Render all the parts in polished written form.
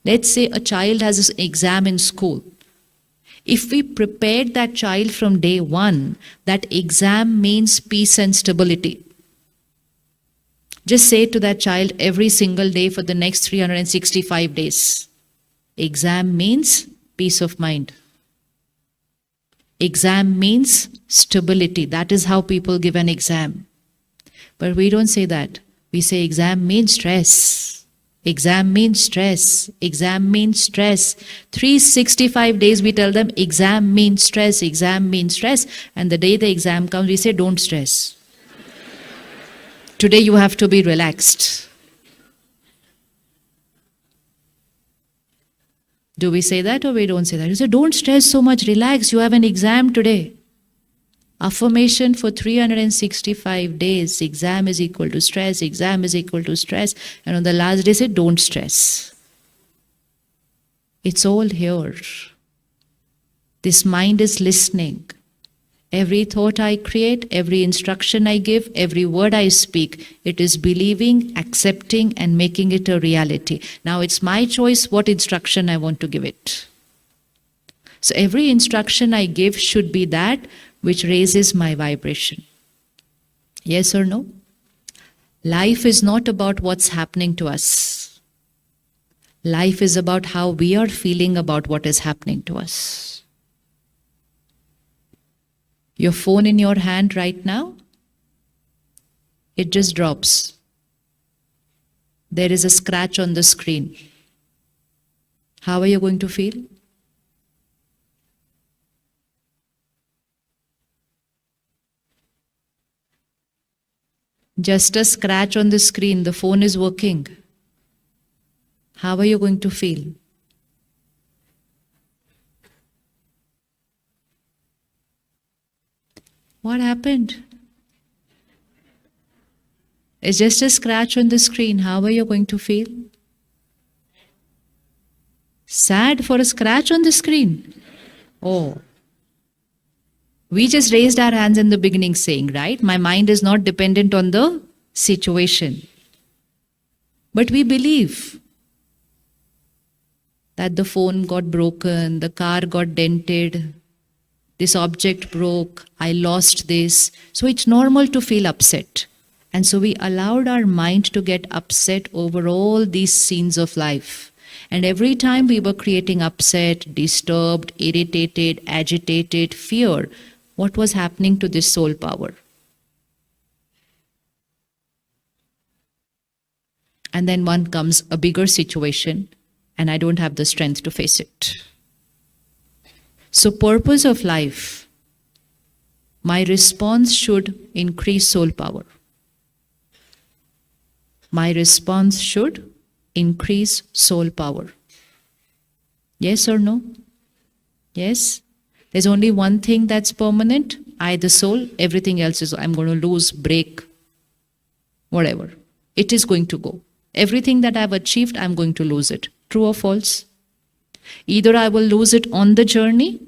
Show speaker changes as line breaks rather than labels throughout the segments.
Let's say a child has an exam in school. If we prepared that child from day one, that exam means peace and stability. Just say to that child every single day for the next 365 days, exam means peace of mind. Exam means stability. That is how people give an exam. But we don't say that. We say exam means stress. Exam means stress. Exam means stress. 365 days we tell them exam means stress. Exam means stress. And the day the exam comes, we say don't stress. Today you have to be relaxed. Do we say that or we don't say that? We say don't stress so much, relax, you have an exam today. Affirmation for 365 days, exam is equal to stress, exam is equal to stress. And on the last day say don't stress. It's all here. This mind is listening. Every thought I create, every instruction I give, every word I speak, it is believing, accepting, and making it a reality. Now it's my choice what instruction I want to give it. So every instruction I give should be that which raises my vibration. Yes or no? Life is not about what's happening to us. Life is about how we are feeling about what is happening to us. Your phone in your hand right now, it just drops. There is a scratch on the screen. How are you going to feel? Just a scratch on the screen, the phone is working. How are you going to feel? What happened? It's just a scratch on the screen. How are you going to feel? Sad for a scratch on the screen? Oh. We just raised our hands in the beginning saying, right? My mind is not dependent on the situation. But we believe that the phone got broken, the car got dented, this object broke, I lost this. So it's normal to feel upset. And so we allowed our mind to get upset over all these scenes of life. And every time we were creating upset, disturbed, irritated, agitated, fear, what was happening to this soul power? And then one comes a bigger situation and I don't have the strength to face it. So purpose of life, my response should increase soul power. My response should increase soul power. Yes or no? Yes? There's only one thing that's permanent, I the soul, everything else is I'm going to lose, break, whatever. It is going to go. Everything that I've achieved, I'm going to lose it. True or false? Either I will lose it on the journey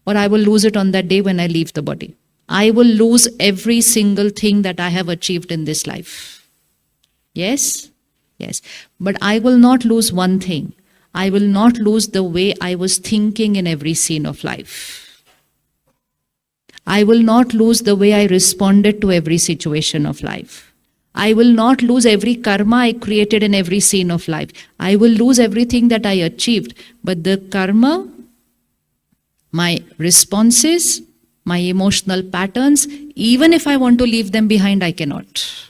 or I will lose it on that day when I leave the body. I will lose every single thing that I have achieved in this life. Yes? Yes. But I will not lose one thing. I will not lose the way I was thinking in every scene of life. I will not lose the way I responded to every situation of life. I will not lose every karma I created in every scene of life. I will lose everything that I achieved. But the karma, my responses, my emotional patterns, even if I want to leave them behind, I cannot.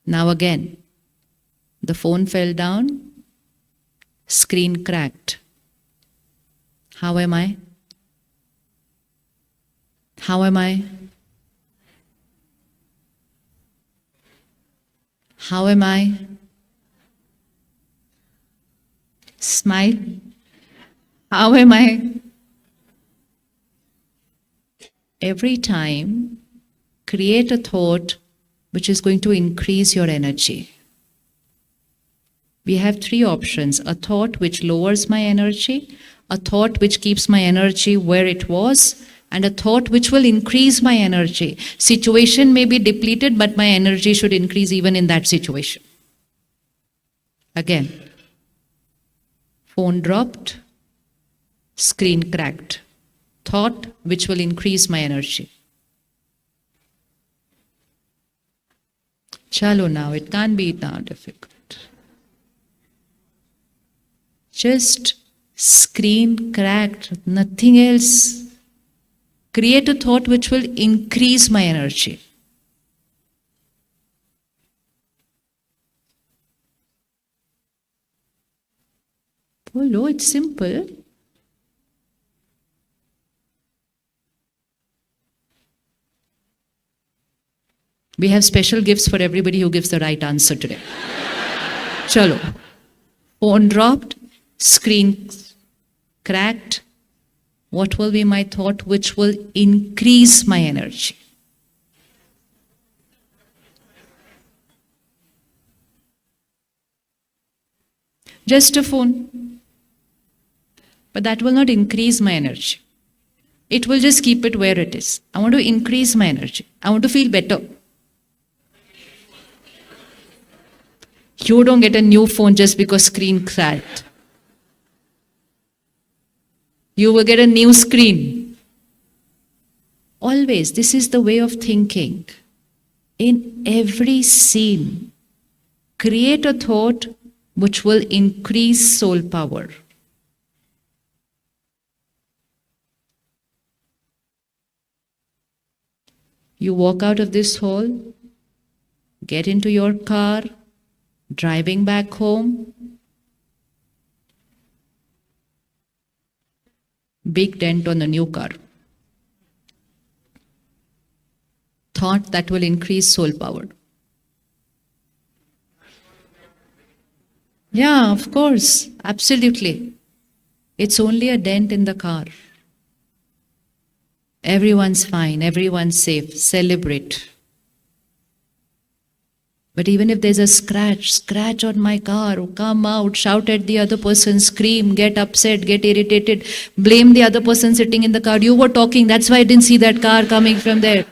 Now again, the phone fell down, screen cracked. How am I? How am I? How am I? Smile. How am I? Every time, create a thought which is going to increase your energy. We have three options: a thought which lowers my energy, a thought which keeps my energy where it was, and a thought which will increase my energy. Situation may be depleted, but my energy should increase even in that situation. Again, phone dropped, screen cracked. Thought which will increase my energy. Chalo now, it can't be now difficult. Just screen cracked, nothing else. Create a thought which will increase my energy. Polo, it's simple. We have special gifts for everybody who gives the right answer today. Chalo. Phone dropped, screen cracked. What will be my thought which will increase my energy? Just a phone. But that will not increase my energy. It will just keep it where it is. I want to increase my energy. I want to feel better. You don't get a new phone just because screen cracked. You will get a new screen. Always, this is the way of thinking. In every scene, create a thought which will increase soul power. You walk out of this hall, get into your car, driving back home, big dent on the new car. Thought that will increase soul power. Yeah, of course, absolutely. It's only a dent in the car. Everyone's fine, everyone's safe, celebrate. But even if there's a scratch on my car, come out, shout at the other person, scream, get upset, get irritated, blame the other person sitting in the car. You were talking, that's why I didn't see that car coming from there.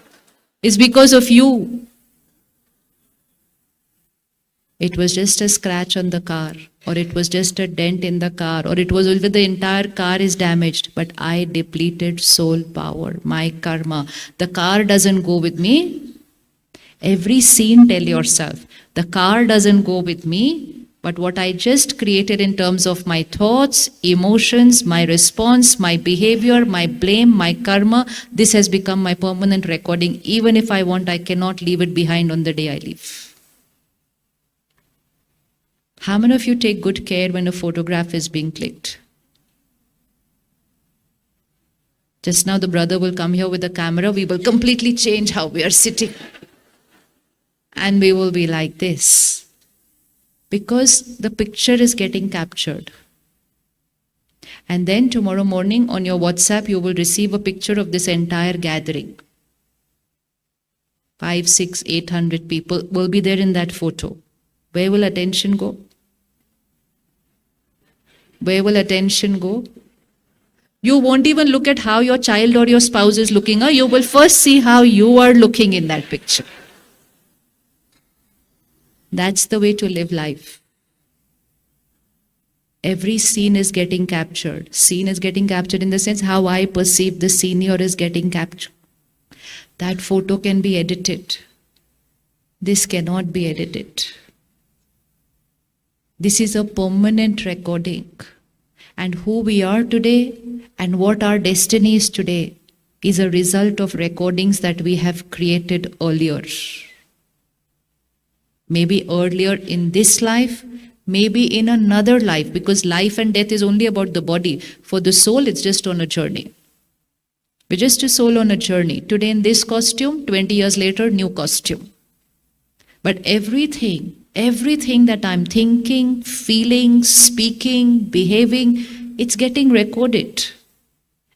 It's because of you. It was just a scratch on the car, or it was just a dent in the car, or it was the entire car is damaged, but I depleted soul power, my karma. The car doesn't go with me. Every scene, tell yourself, the car doesn't go with me, but what I just created in terms of my thoughts, emotions, my response, my behavior, my blame, my karma, this has become my permanent recording. Even if I want, I cannot leave it behind on the day I leave. How many of you take good care when a photograph is being clicked? Just now the brother will come here with a camera, we will completely change how we are sitting. And we will be like this. Because the picture is getting captured. And then tomorrow morning on your WhatsApp, you will receive a picture of this entire gathering. 5, 6, 800 people will be there in that photo. Where will attention go? Where will attention go? You won't even look at how your child or your spouse is looking. You will first see how you are looking in that picture. That's the way to live life. Every scene is getting captured. Scene is getting captured in the sense how I perceive the senior is getting captured. That photo can be edited. This cannot be edited. This is a permanent recording. And who we are today and what our destiny is today is a result of recordings that we have created earlier. Maybe earlier in this life, maybe in another life, because life and death is only about the body. For the soul, it's just on a journey. We're just a soul on a journey. Today in this costume, 20 years later, new costume. But everything that I'm thinking, feeling, speaking, behaving, it's getting recorded.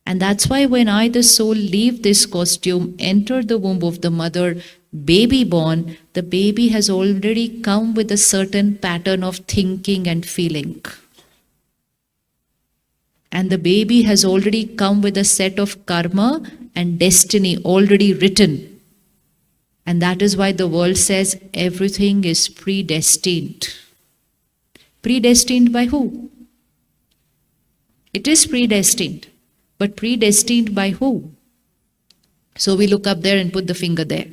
And that's why when I, the soul, leave this costume, enter the womb of the mother, baby born, the baby has already come with a certain pattern of thinking and feeling. And the baby has already come with a set of karma and destiny already written. And that is why the world says everything is predestined. Predestined by who? It is predestined. But predestined by who? So we look up there and put the finger there.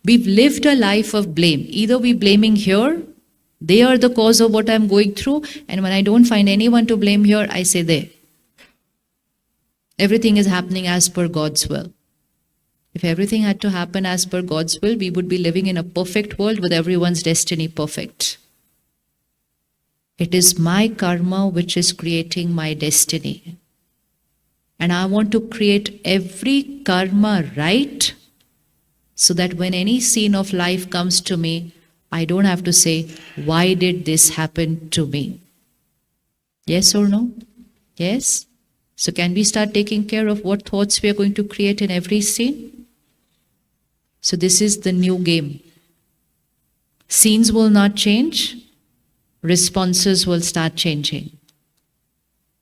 We've lived a life of blame. Either we're blaming here, they are the cause of what I'm going through, and when I don't find anyone to blame here, I say there. Everything is happening as per God's will. If everything had to happen as per God's will, we would be living in a perfect world with everyone's destiny perfect. It is my karma which is creating my destiny. And I want to create every karma right, so that when any scene of life comes to me, I don't have to say, why did this happen to me? Yes or no? Yes? So can we start taking care of what thoughts we are going to create in every scene? So this is the new game. Scenes will not change. Responses will start changing.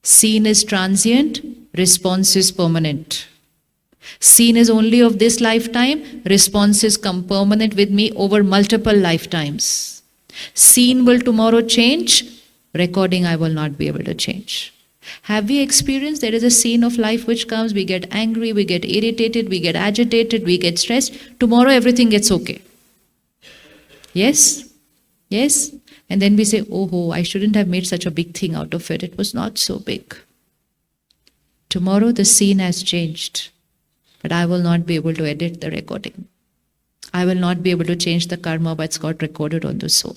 Scene is transient. Response is permanent. Scene is only of this lifetime. Response is permanent with me over multiple lifetimes. Scene will tomorrow change. Recording I will not be able to change. Have we experienced there is a scene of life which comes, we get angry, we get irritated, we get agitated, we get stressed. Tomorrow everything gets okay. Yes? Yes? And then we say, oh, I shouldn't have made such a big thing out of it. It was not so big. Tomorrow the scene has changed. But I will not be able to edit the recording. I will not be able to change the karma that's got recorded on the soul.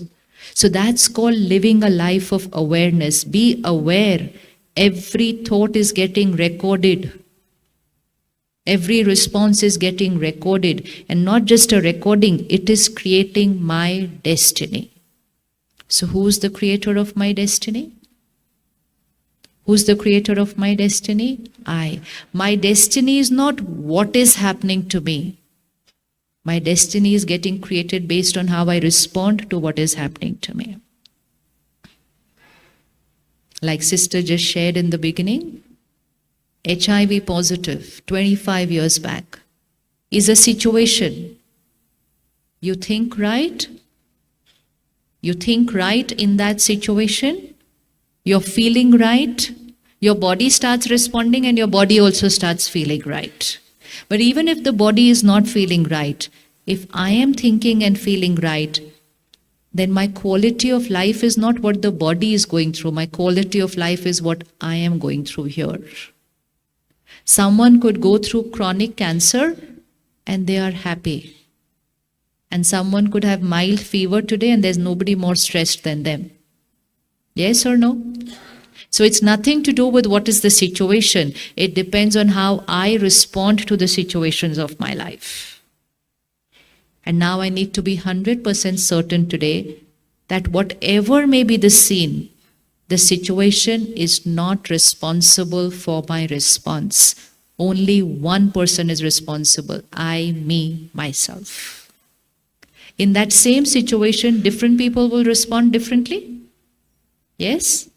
So that's called living a life of awareness. Be aware. Every thought is getting recorded. Every response is getting recorded. And not just a recording, it is creating my destiny. So who's the creator of my destiny? Who's the creator of my destiny? I. My destiny is not what is happening to me. My destiny is getting created based on how I respond to what is happening to me. Like Sister just shared in the beginning, HIV positive, 25 years back, is a situation. You think right? You think right in that situation? You're feeling right? Your body starts responding and your body also starts feeling right. But even if the body is not feeling right, if I am thinking and feeling right, then my quality of life is not what the body is going through. My quality of life is what I am going through here. Someone could go through chronic cancer and they are happy. And someone could have mild fever today and there's nobody more stressed than them. Yes or no? So it's nothing to do with what is the situation. It depends on how I respond to the situations of my life. And now I need to be 100% certain today that whatever may be the scene, the situation is not responsible for my response. Only one person is responsible. I, me, myself. In that same situation, different people will respond differently. Yes?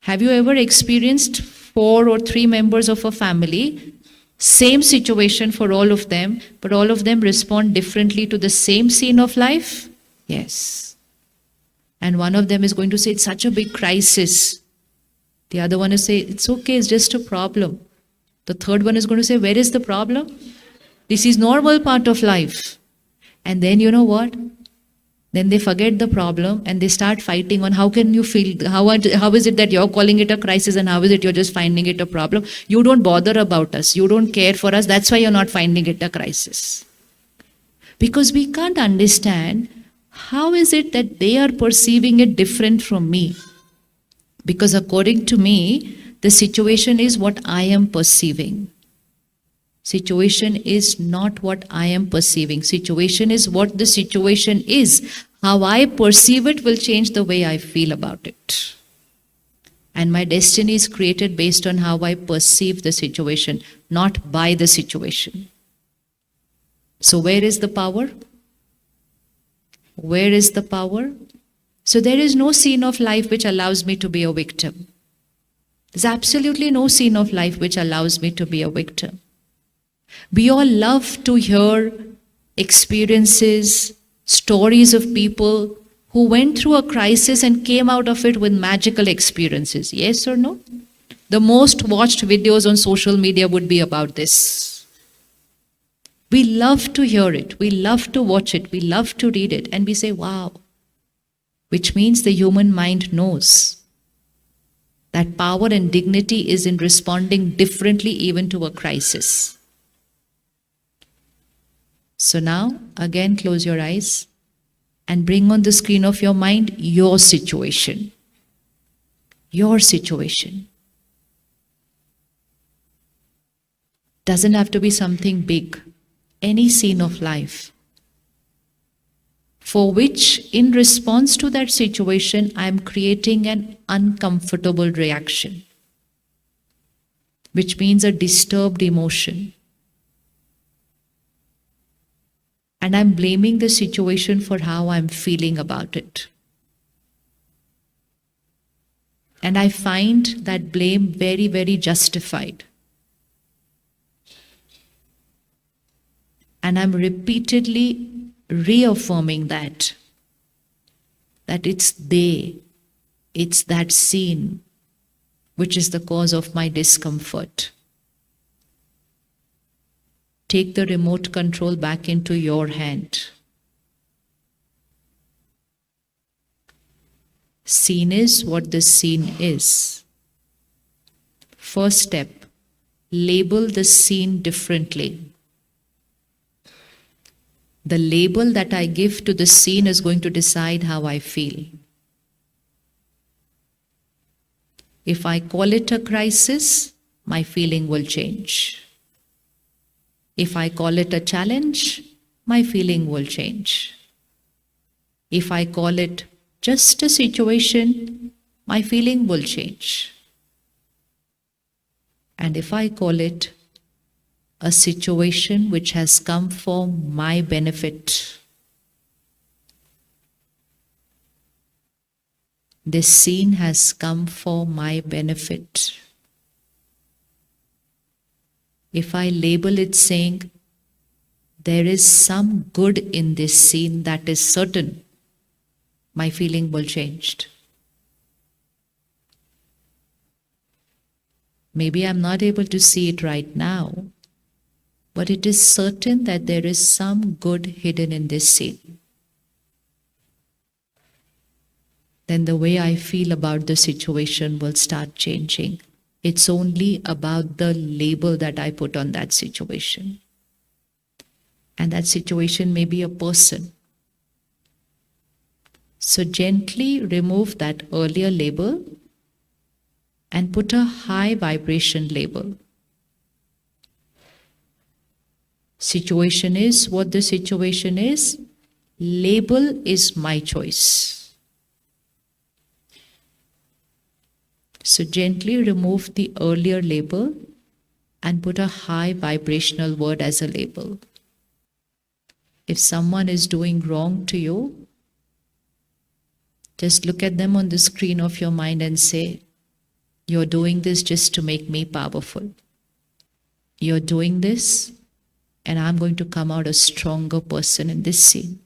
Have you ever experienced 4 or 3 members of a family, same situation for all of them, but all of them respond differently to the same scene of life? Yes. And one of them is going to say, it's such a big crisis. The other one is say, it's okay, it's just a problem. The third one is going to say, where is the problem? This is normal part of life. And then you know what? Then they forget the problem and they start fighting on how can you feel, how is it that you're calling it a crisis and how is it you're just finding it a problem? You don't bother about us. You don't care for us. That's why you're not finding it a crisis. Because we can't understand how is it that they are perceiving it different from me. Because according to me, the situation is what I am perceiving. Situation is not what I am perceiving. Situation is what the situation is. How I perceive it will change the way I feel about it. And my destiny is created based on how I perceive the situation, not by the situation. So where is the power? Where is the power? So there is no scene of life which allows me to be a victim. There's absolutely no scene of life which allows me to be a victim. We all love to hear experiences, stories of people who went through a crisis and came out of it with magical experiences. Yes or no? The most watched videos on social media would be about this. We love to hear it. We love to watch it. We love to read it. And we say, wow. Which means the human mind knows that power and dignity is in responding differently even to a crisis. So now, again, close your eyes and bring on the screen of your mind your situation. Your situation. Doesn't have to be something big. Any scene of life. For which, in response to that situation, I am creating an uncomfortable reaction, which means a disturbed emotion. And I'm blaming the situation for how I'm feeling about it. And I find that blame very, very justified. And I'm repeatedly reaffirming that it's that scene which is the cause of my discomfort. Take the remote control back into your hand. Scene is what the scene is. First step, label the scene differently. The label that I give to the scene is going to decide how I feel. If I call it a crisis, my feeling will change. If I call it a challenge, my feeling will change. If I call it just a situation, my feeling will change. And if I call it a situation which has come for my benefit, this scene has come for my benefit. If I label it saying, there is some good in this scene that is certain, my feeling will change. Maybe I'm not able to see it right now, but it is certain that there is some good hidden in this scene. Then the way I feel about the situation will start changing. It's only about the label that I put on that situation. And that situation may be a person. So gently remove that earlier label and put a high vibration label. Situation is what the situation is. Label is my choice. So gently remove the earlier label and put a high vibrational word as a label. If someone is doing wrong to you, just look at them on the screen of your mind and say, you're doing this just to make me powerful. You're doing this and I'm going to come out a stronger person in this scene.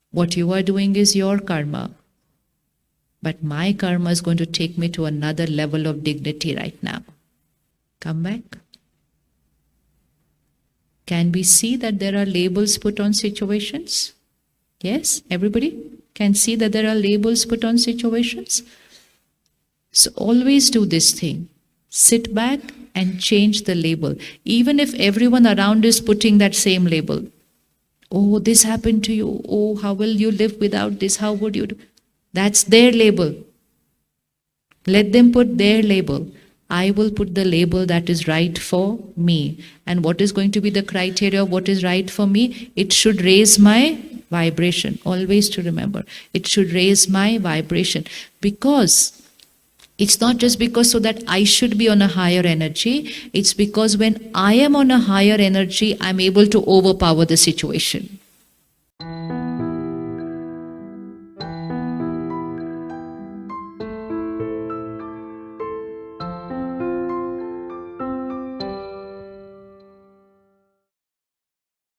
What you are doing is your karma. But my karma is going to take me to another level of dignity right now. Come back. Can we see that there are labels put on situations? Yes, everybody can see that there are labels put on situations. So always do this thing. Sit back and change the label. Even if everyone around is putting that same label. Oh, this happened to you. Oh, how will you live without this? How would you do? That's their label. Let them put their label. I will put the label that is right for me. And what is going to be the criteria of what is right for me? It should raise my vibration. Always to remember. It should raise my vibration. Because it's not just because so that I should be on a higher energy. It's because when I am on a higher energy, I'm able to overpower the situation.